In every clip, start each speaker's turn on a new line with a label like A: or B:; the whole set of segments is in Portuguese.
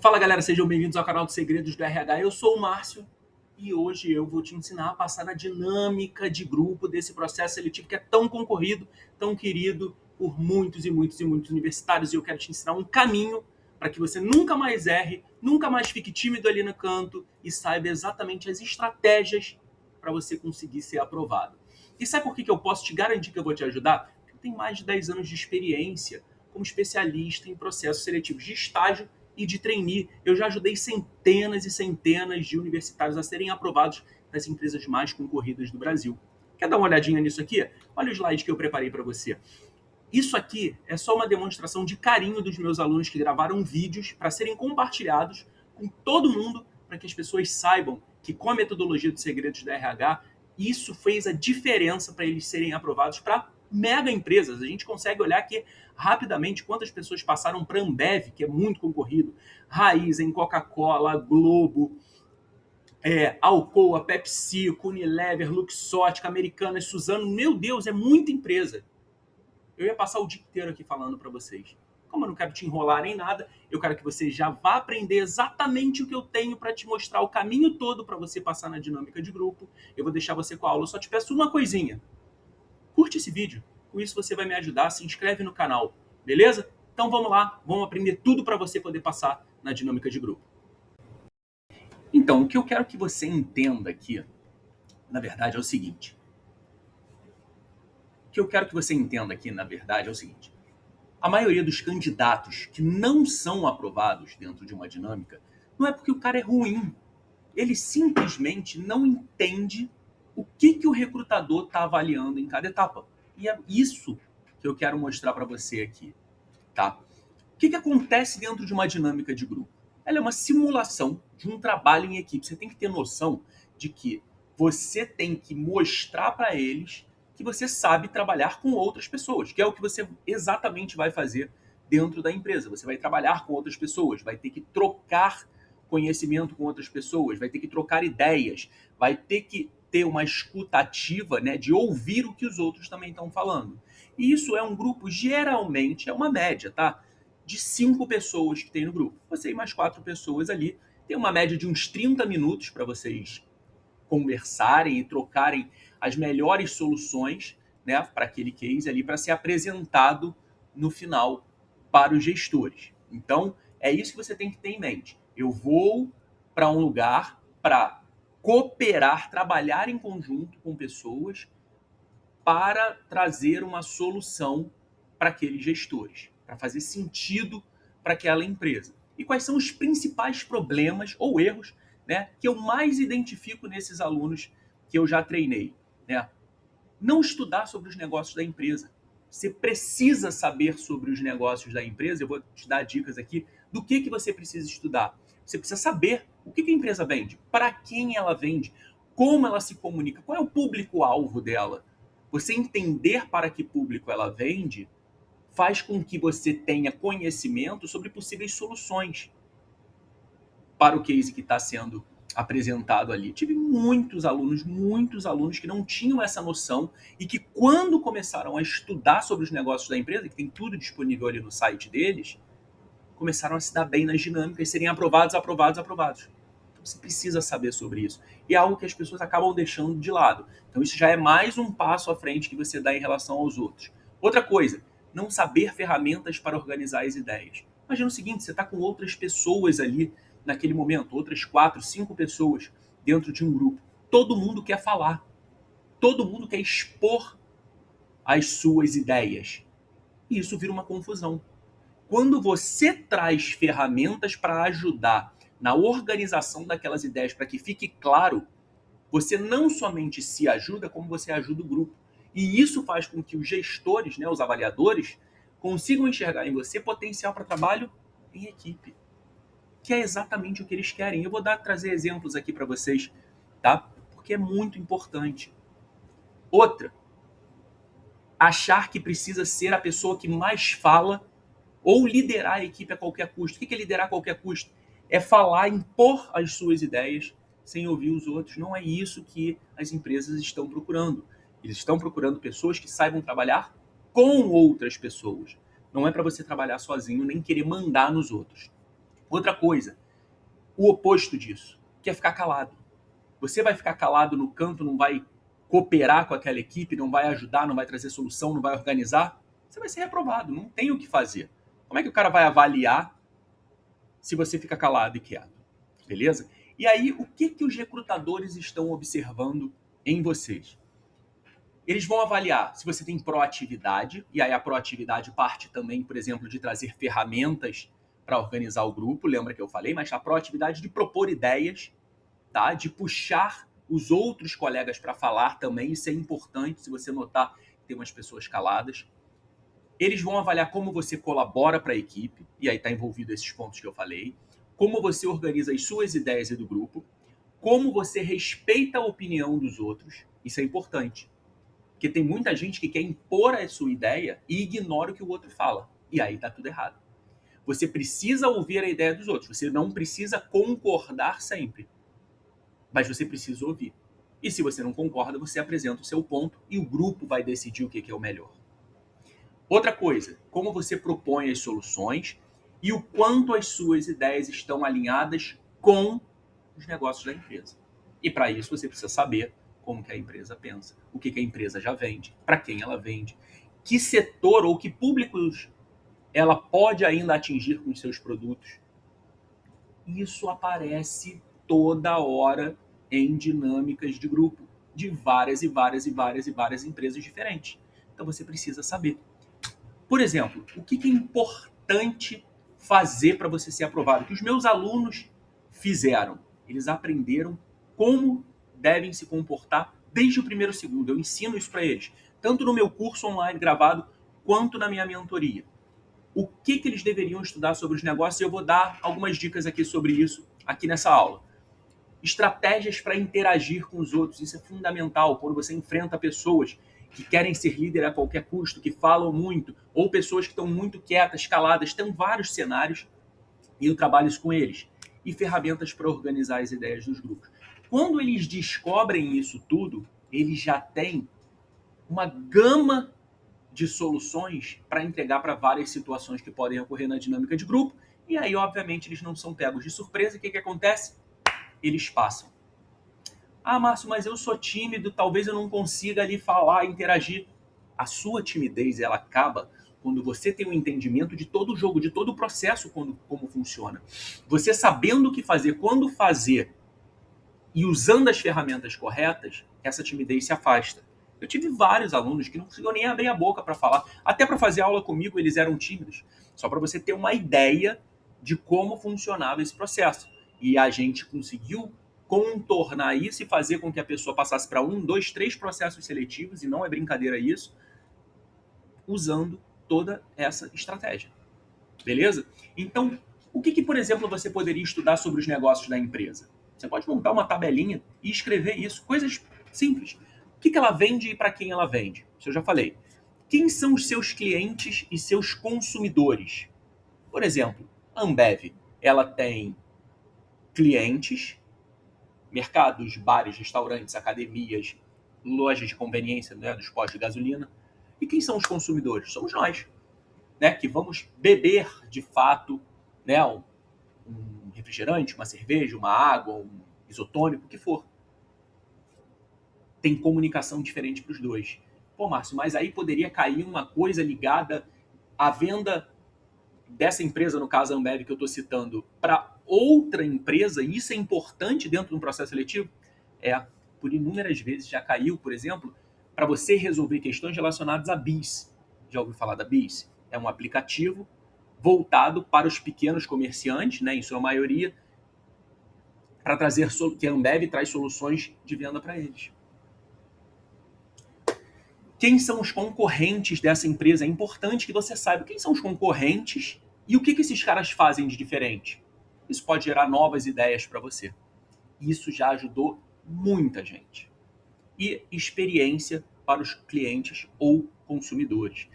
A: Fala galera, sejam bem-vindos ao canal dos Segredos do RH. Eu sou o Márcio e hoje eu vou te ensinar a passar na dinâmica de grupo desse processo seletivo que é tão concorrido, tão querido por muitos e muitos e muitos universitários. E eu quero te ensinar um caminho para que você nunca mais erre, nunca mais fique tímido ali no canto e saiba exatamente as estratégias para você conseguir ser aprovado. E sabe por que eu posso te garantir que eu vou te ajudar? Porque eu tenho mais de 10 anos de experiência como especialista em processos seletivos de estágio e de trainee. Eu já ajudei centenas e centenas de universitários a serem aprovados nas empresas mais concorridas do Brasil. Quer dar uma olhadinha nisso aqui? Olha o slide que eu preparei para você. Isso aqui é só uma demonstração de carinho dos meus alunos que gravaram vídeos para serem compartilhados com todo mundo, para que as pessoas saibam que com a metodologia dos segredos da RH, isso fez a diferença para eles serem aprovados para mega empresas. A gente consegue olhar aqui rapidamente quantas pessoas passaram para a Ambev, que é muito concorrido, Raizen, Coca-Cola, Globo, Alcoa, PepsiCo, Unilever, Luxottica, Americanas, Suzano. Meu Deus, é muita empresa. Eu ia passar o dia inteiro aqui falando para vocês. Como eu não quero te enrolar nem nada, eu quero que você já vá aprender exatamente o que eu tenho para te mostrar o caminho todo para você passar na dinâmica de grupo. Eu vou deixar você com a aula, eu só te peço uma coisinha. Curte esse vídeo, com isso você vai me ajudar, se inscreve no canal, beleza? Então vamos lá, vamos aprender tudo para você poder passar na dinâmica de grupo. Então, o que eu quero que você entenda aqui, na verdade, é o seguinte. O que eu quero que você entenda aqui, na verdade, é o seguinte. A maioria dos candidatos que não são aprovados dentro de uma dinâmica não é porque o cara é ruim. Ele simplesmente não entende o que o recrutador está avaliando em cada etapa. E é isso que eu quero mostrar para você aqui. Tá? O que acontece dentro de uma dinâmica de grupo? Ela é uma simulação de um trabalho em equipe. Você tem que ter noção de que você tem que mostrar para eles que você sabe trabalhar com outras pessoas, que é o que você exatamente vai fazer dentro da empresa. Você vai trabalhar com outras pessoas, vai ter que trocar conhecimento com outras pessoas, vai ter que trocar ideias, vai ter que ter uma escuta ativa, né, de ouvir o que os outros também estão falando. E isso é um grupo, geralmente, é uma média, tá? De 5 pessoas que tem no grupo. Você e mais 4 pessoas ali. Tem uma média de uns 30 minutos para vocês conversarem e trocarem as melhores soluções, né, para aquele case ali, para ser apresentado no final para os gestores. Então, é isso que você tem que ter em mente. Eu vou para um lugar para cooperar, trabalhar em conjunto com pessoas para trazer uma solução para aqueles gestores, para fazer sentido para aquela empresa. E quais são os principais problemas ou erros, né, que eu mais identifico nesses alunos que eu já treinei? Né? Não estudar sobre os negócios da empresa. Você precisa saber sobre os negócios da empresa. Eu vou te dar dicas aqui do que você precisa estudar. Você precisa saber o que a empresa vende, para quem ela vende, como ela se comunica, qual é o público-alvo dela. Você entender para que público ela vende faz com que você tenha conhecimento sobre possíveis soluções para o case que está sendo apresentado ali. Tive muitos alunos que não tinham essa noção e que quando começaram a estudar sobre os negócios da empresa, que tem tudo disponível ali no site deles, começaram a se dar bem nas dinâmicas, serem aprovados. Então você precisa saber sobre isso. E é algo que as pessoas acabam deixando de lado. Então isso já é mais um passo à frente que você dá em relação aos outros. Outra coisa, não saber ferramentas para organizar as ideias. Imagina o seguinte, você está com outras pessoas ali naquele momento, outras 4, 5 pessoas dentro de um grupo. Todo mundo quer falar. Todo mundo quer expor as suas ideias. E isso vira uma confusão. Quando você traz ferramentas para ajudar na organização daquelas ideias, para que fique claro, você não somente se ajuda, como você ajuda o grupo. E isso faz com que os gestores, né, os avaliadores, consigam enxergar em você potencial para trabalho em equipe, que é exatamente o que eles querem. Eu vou trazer exemplos aqui para vocês, tá? Porque é muito importante. Outra, achar que precisa ser a pessoa que mais fala ou liderar a equipe a qualquer custo. O que é liderar a qualquer custo? É falar, impor as suas ideias sem ouvir os outros. Não é isso que as empresas estão procurando. Eles estão procurando pessoas que saibam trabalhar com outras pessoas. Não é para você trabalhar sozinho nem querer mandar nos outros. Outra coisa, o oposto disso, que é ficar calado. Você vai ficar calado no canto, não vai cooperar com aquela equipe, não vai ajudar, não vai trazer solução, não vai organizar, você vai ser reprovado, não tem o que fazer. Como é que o cara vai avaliar se você fica calado e quieto? Beleza? E aí, o que os recrutadores estão observando em vocês? Eles vão avaliar se você tem proatividade, e aí a proatividade parte também, por exemplo, de trazer ferramentas para organizar o grupo, lembra que eu falei, mas a proatividade de propor ideias, tá? De puxar os outros colegas para falar também, isso é importante, se você notar que tem umas pessoas caladas. Eles vão avaliar como você colabora para a equipe, e aí está envolvido esses pontos que eu falei, como você organiza as suas ideias e do grupo, como você respeita a opinião dos outros, isso é importante. Porque tem muita gente que quer impor a sua ideia e ignora o que o outro fala. E aí tá tudo errado. Você precisa ouvir a ideia dos outros. Você não precisa concordar sempre. Mas você precisa ouvir. E se você não concorda, você apresenta o seu ponto e o grupo vai decidir o que é o melhor. Outra coisa, como você propõe as soluções e o quanto as suas ideias estão alinhadas com os negócios da empresa. E para isso você precisa saber como que a empresa pensa, o que a empresa já vende, para quem ela vende, que setor ou que públicos ela pode ainda atingir com os seus produtos. Isso aparece toda hora em dinâmicas de grupo, de várias e várias e várias e várias empresas diferentes. Então você precisa saber. Por exemplo, o que é importante fazer para você ser aprovado? Que os meus alunos fizeram. Eles aprenderam como devem se comportar desde o primeiro segundo. Eu ensino isso para eles, tanto no meu curso online gravado, quanto na minha mentoria. O que eles deveriam estudar sobre os negócios? Eu vou dar algumas dicas aqui sobre isso, aqui nessa aula. Estratégias para interagir com os outros, isso é fundamental. Quando você enfrenta pessoas que querem ser líder a qualquer custo, que falam muito, ou pessoas que estão muito quietas, caladas, tem vários cenários e eu trabalho isso com eles. E ferramentas para organizar as ideias dos grupos. Quando eles descobrem isso tudo, eles já têm uma gama de soluções para entregar para várias situações que podem ocorrer na dinâmica de grupo. E aí, obviamente, eles não são pegos de surpresa. O que acontece? Eles passam. Ah, Márcio, mas eu sou tímido, talvez eu não consiga ali falar, interagir. A sua timidez, ela acaba quando você tem um entendimento de todo o jogo, de todo o processo, como funciona. Você sabendo o que fazer, quando fazer e usando as ferramentas corretas, essa timidez se afasta. Eu tive vários alunos que não conseguiam nem abrir a boca para falar. Até para fazer aula comigo, eles eram tímidos. Só para você ter uma ideia de como funcionava esse processo. E a gente conseguiu contornar isso e fazer com que a pessoa passasse para 1, 2, 3 processos seletivos, e não é brincadeira isso, usando toda essa estratégia. Beleza? Então, o que, por exemplo, você poderia estudar sobre os negócios da empresa? Você pode montar uma tabelinha e escrever isso, coisas simples. O que ela vende e para quem ela vende? Isso eu já falei. Quem são os seus clientes e seus consumidores? Por exemplo, a Ambev, ela tem clientes, mercados, bares, restaurantes, academias, lojas de conveniência, né, dos postos de gasolina. E quem são os consumidores? Somos nós, né, que vamos beber de fato, né, um refrigerante, uma cerveja, uma água, um isotônico, o que for. Tem comunicação diferente para os dois. Pô, Márcio, mas aí poderia cair uma coisa ligada à venda dessa empresa, no caso a Ambev que eu estou citando, para outra empresa, e isso é importante dentro de um processo seletivo? Por inúmeras vezes já caiu, por exemplo, para você resolver questões relacionadas a BIS. Já ouviu falar da BIS? É um aplicativo voltado para os pequenos comerciantes, né, em sua maioria, para trazer que a Ambev traz soluções de venda para eles. Quem são os concorrentes dessa empresa? É importante que você saiba quem são os concorrentes e o que esses caras fazem de diferente. Isso pode gerar novas ideias para você. Isso já ajudou muita gente. E experiência para os clientes ou consumidores.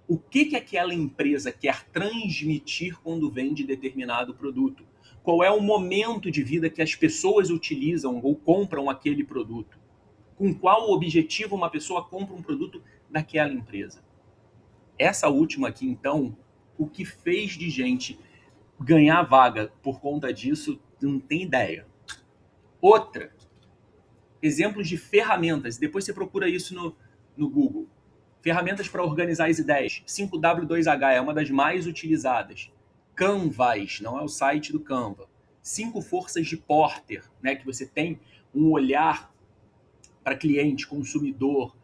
A: O que aquela empresa quer transmitir quando vende determinado produto? Qual é o momento de vida que as pessoas utilizam ou compram aquele produto? Com qual objetivo uma pessoa compra um produto daquela empresa? Essa última aqui, então, o que fez de gente ganhar vaga por conta disso, não tem ideia. Outra, exemplos de ferramentas. Depois você procura isso no Google. Ferramentas para organizar as ideias. 5W2H é uma das mais utilizadas. Canvas, não é o site do Canva. 5 forças de Porter, né, que você tem um olhar para cliente, consumidor,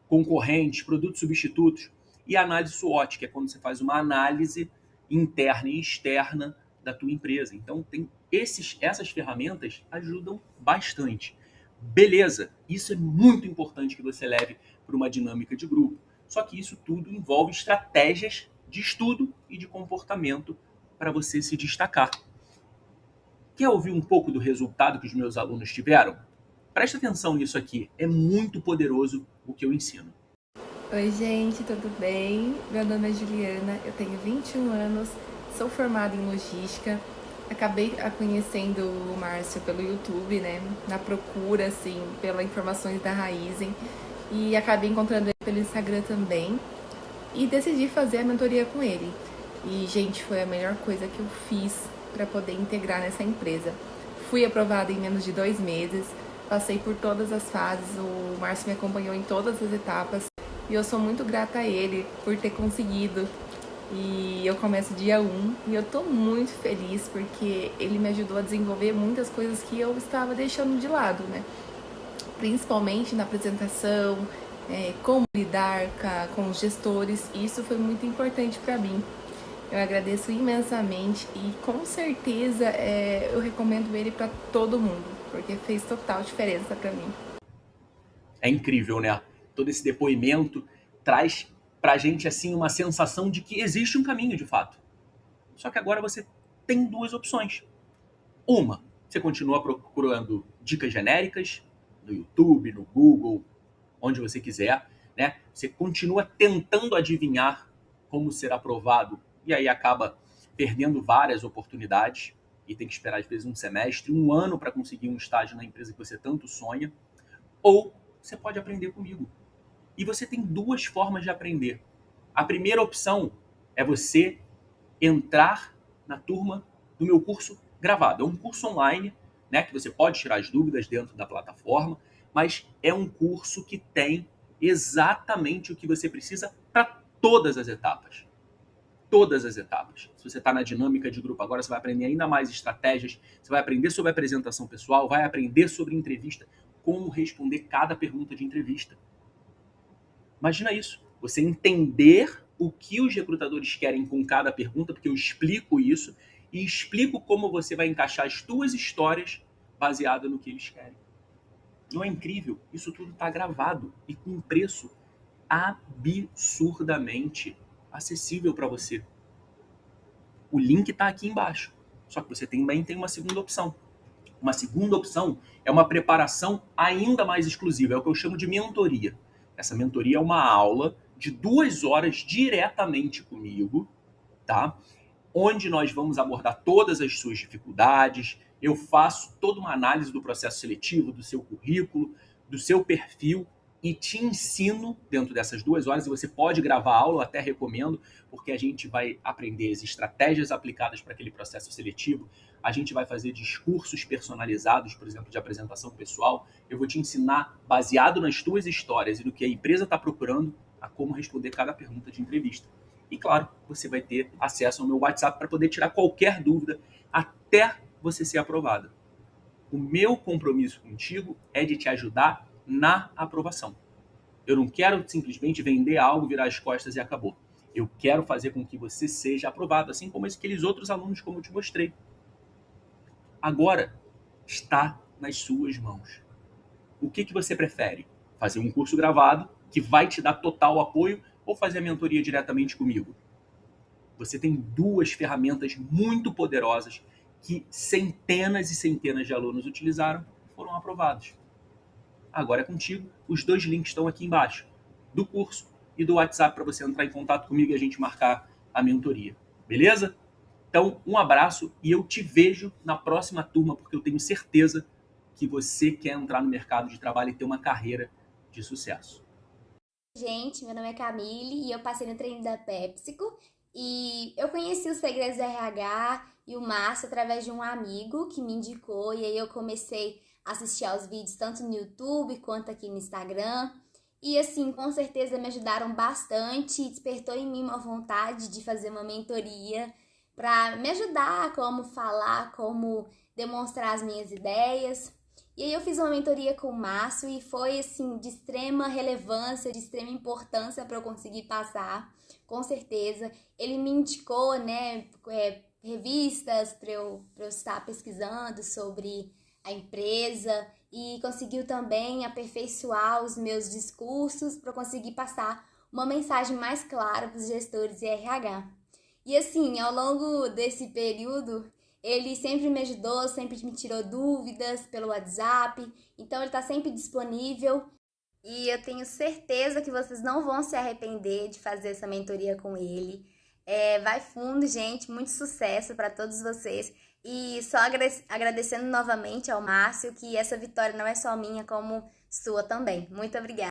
A: concorrentes, produtos substitutos. E análise SWOT, que é quando você faz uma análise interna e externa da tua empresa. Então, essas ferramentas ajudam bastante. Beleza, isso é muito importante que você leve para uma dinâmica de grupo. Só que isso tudo envolve estratégias de estudo e de comportamento para você se destacar. Quer ouvir um pouco do resultado que os meus alunos tiveram? Presta atenção nisso aqui, é muito poderoso o que eu ensino.
B: Oi, gente, tudo bem? Meu nome é Juliana, eu tenho 21 anos, sou formada em logística. Acabei conhecendo o Márcio pelo YouTube, né? Na procura, assim, pelas informações da Raizen. E acabei encontrando ele pelo Instagram também. E decidi fazer a mentoria com ele. E, gente, foi a melhor coisa que eu fiz para poder integrar nessa empresa. Fui aprovada em menos de 2 meses, passei por todas as fases, o Márcio me acompanhou em todas as etapas. E eu sou muito grata a ele por ter conseguido. E eu começo dia 1 e eu tô muito feliz porque ele me ajudou a desenvolver muitas coisas que eu estava deixando de lado, né? Principalmente na apresentação, como lidar com os gestores. E isso foi muito importante para mim. Eu agradeço imensamente e com certeza eu recomendo ele para todo mundo, porque fez total diferença para mim.
A: É incrível, né? Todo esse depoimento traz pra gente assim uma sensação de que existe um caminho de fato. Só que agora você tem duas opções. Uma, você continua procurando dicas genéricas no YouTube, no Google, onde você quiser, né? Você continua tentando adivinhar como ser aprovado e aí acaba perdendo várias oportunidades e tem que esperar às vezes um semestre, um ano para conseguir um estágio na empresa que você tanto sonha. Ou você pode aprender comigo. E você tem duas formas de aprender. A primeira opção é você entrar na turma do meu curso gravado. É um curso online, né, que você pode tirar as dúvidas dentro da plataforma, mas é um curso que tem exatamente o que você precisa para todas as etapas. Todas as etapas. Se você está na dinâmica de grupo agora, você vai aprender ainda mais estratégias, você vai aprender sobre apresentação pessoal, vai aprender sobre entrevista, como responder cada pergunta de entrevista. Imagina isso, você entender o que os recrutadores querem com cada pergunta, porque eu explico isso e explico como você vai encaixar as suas histórias baseado no que eles querem. Não é incrível? Isso tudo está gravado e com um preço absurdamente acessível para você. O link está aqui embaixo. Só que você também tem uma segunda opção. Uma segunda opção é uma preparação ainda mais exclusiva, é o que eu chamo de mentoria. Essa mentoria é uma aula de 2 horas diretamente comigo, tá? Onde nós vamos abordar todas as suas dificuldades. Eu faço toda uma análise do processo seletivo, do seu currículo, do seu perfil e te ensino dentro dessas 2 horas. E você pode gravar a aula, eu até recomendo, porque a gente vai aprender as estratégias aplicadas para aquele processo seletivo. A gente vai fazer discursos personalizados, por exemplo, de apresentação pessoal. Eu vou te ensinar, baseado nas tuas histórias e no que a empresa está procurando, a como responder cada pergunta de entrevista. E claro, você vai ter acesso ao meu WhatsApp para poder tirar qualquer dúvida até você ser aprovada. O meu compromisso contigo é de te ajudar na aprovação. Eu não quero simplesmente vender algo, virar as costas e acabou. Eu quero fazer com que você seja aprovado, assim como aqueles outros alunos, como eu te mostrei. Agora está nas suas mãos. O que você prefere? Fazer um curso gravado, que vai te dar total apoio, ou fazer a mentoria diretamente comigo? Você tem duas ferramentas muito poderosas que centenas e centenas de alunos utilizaram e foram aprovados. Agora é contigo. Os dois links estão aqui embaixo, do curso e do WhatsApp, para você entrar em contato comigo e a gente marcar a mentoria. Beleza? Então, um abraço e eu te vejo na próxima turma, porque eu tenho certeza que você quer entrar no mercado de trabalho e ter uma carreira de sucesso.
C: Gente, meu nome é Camille e eu passei no treino da PepsiCo E eu conheci os segredos do RH e o Márcio através de um amigo que me indicou, e aí eu comecei a assistir aos vídeos tanto no YouTube quanto aqui no Instagram. E assim, com certeza me ajudaram bastante e despertou em mim uma vontade de fazer uma mentoria para me ajudar como falar, como demonstrar as minhas ideias. E aí eu fiz uma mentoria com o Márcio e foi assim de extrema relevância, de extrema importância para eu conseguir passar, com certeza. Ele me indicou, né, revistas para eu estar pesquisando sobre a empresa e conseguiu também aperfeiçoar os meus discursos para conseguir passar uma mensagem mais clara para os gestores e RH. E assim, ao longo desse período, ele sempre me ajudou, sempre me tirou dúvidas pelo WhatsApp, então ele está sempre disponível. E eu tenho certeza que vocês não vão se arrepender de fazer essa mentoria com ele. Vai fundo, gente, muito sucesso para todos vocês. E só agradecendo novamente ao Márcio, que essa vitória não é só minha, como sua também. Muito obrigada.